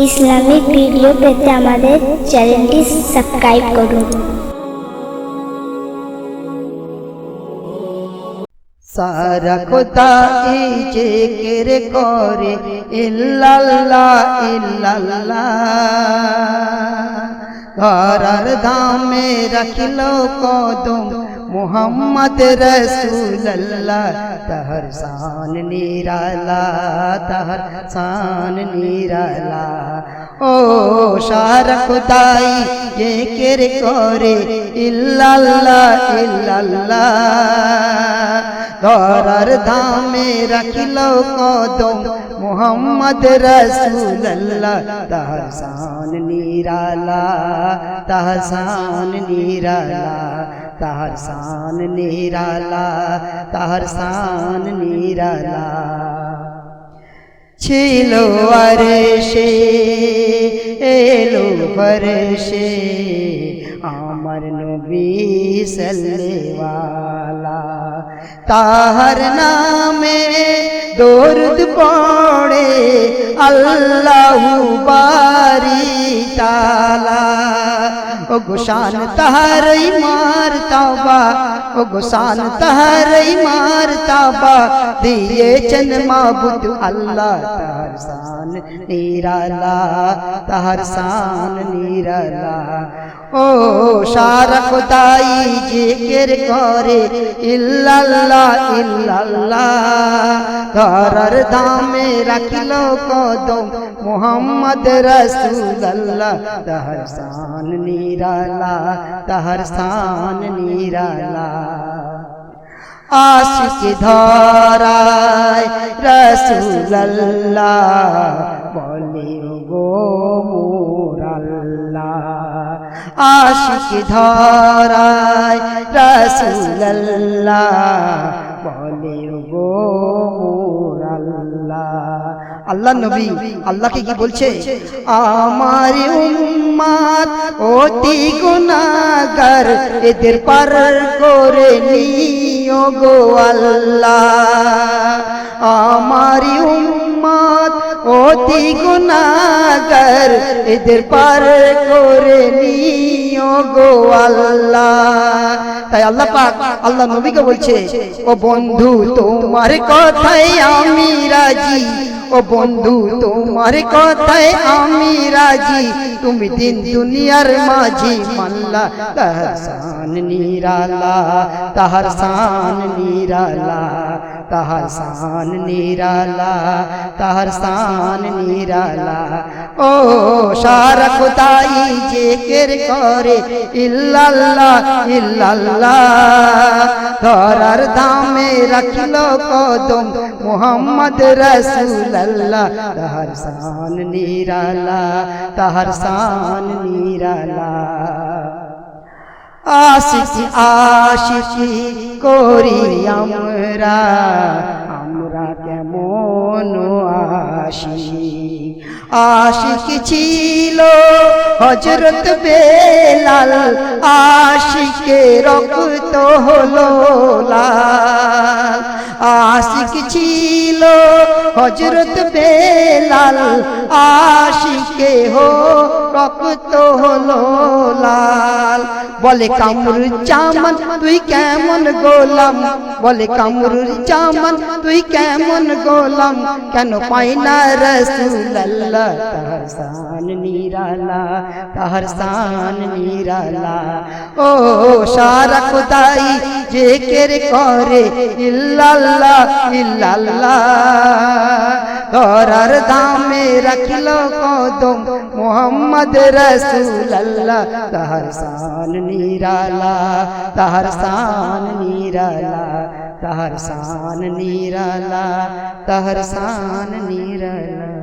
Islamic video পেতে আমাদের চ্যানেলটি সাবস্ক্রাইব করুন। সারা খোদাই জিকির করে ইল্লাল্লাহ ইল্লাল্লাহ, ধরার ধামে রাখিল কদম মুহাম্মদ রসুল্লাহ। তাহার শান নিরালা, তাহার শান নিরালা। ও সারা খোদাই জিকির করে ইল্লাল্লাহ ইল্লাল্লাহ, ধরার ধামে রাখিল কদম মুহাম্মদ রসুল্লাহ। তাহার শান নিরালা, তাহার শান নিরালা, তাহার শান নিরালা, তাহার শান নিরালা। ছিল আরশে এলো ফরশে আমার নবী সাল্লেওয়ালা, তাহার নামে দরুদ পড়ে আল্লাহু বারি তাআলা। ও গোশান তাহারই মারতাবা, ও গোশান তাহারই মারতাবা, দিয়েছেন মাবুদ আল্লাহ। তাহার শান নিরালা, তাহার শান নিরালা। ও সারা খোদাই জিকির করে ইল্লাল্লাহ ইল্লাল্লাহ, ধরার ধামে রাখিল কদম মুহাম্মদ রসুল্লাহ। তাহার শান নিরালা, তাহার শান নিরালা। আশিক ধরায় রসুল্লাহ বলে গো মোর আল্লাহ। আশিক ধরায় রসুল্লাহ বলে গো মোর আল্লাহ। আল্লাহ নবী আল্লাহকে কি বলছে? আমার উম্মত অতি গুনাহগার, এদের পার করে নিও গো আল্লাহ। আমার উম্মত অতি গুনাহগার, এদের পার করে নিও গো আল্লাহ। তাই আল্লাহ পাক আল্লাহ নবীকে বলছে, ও বন্ধু তোমার কথায় আমি রাজি, ও বন্ধু তোমার কথায় আমি রাজি, তুমি দিন দুনিয়ার মাঝি মাল্লা। তাহার শান নিরালা, তাহার শান নিরালা, তাহার শান নিরালা, তাহার শান নিরালা। ও সারা খোদাই জিকির করে ইল্লাল্লাহ ইল্লাল্লাহ, ধরার ধামে রাখিল কদম মুহাম্মদ রসুল্লাহ। তাহার শান নিরালা, তাহার শান নিরালা। আশিকি আশিকি করি আমরা, আমরা কেমন আশিকি। আশিক ছিল হযরত বেলাল, আশিকে রক্ত হলো লাল। আশিক ছিল হযরত বেলাল, আশিকে হো রক্ত হলো লাল। বলে কামরুজ্জামান তুই কেমন গোলাম, বলে কামরুজ্জামান তুই কেমন গোলাম, কেন পাই না রসুল্লাহ। তাহার শান নিরালা, তাহার শান নিরালা। ও সারা খোদাই জিকির করে ইল্লাল্লাহ ইল্লাল্লাহ, ধরার ধামে রাখিল কদম মুহাম্মদ রসুল্লাহ। তাহার শান নিরালা, তাহার শান নিরালা, তাহার শান নিরালা, তাহার শান নিরালা।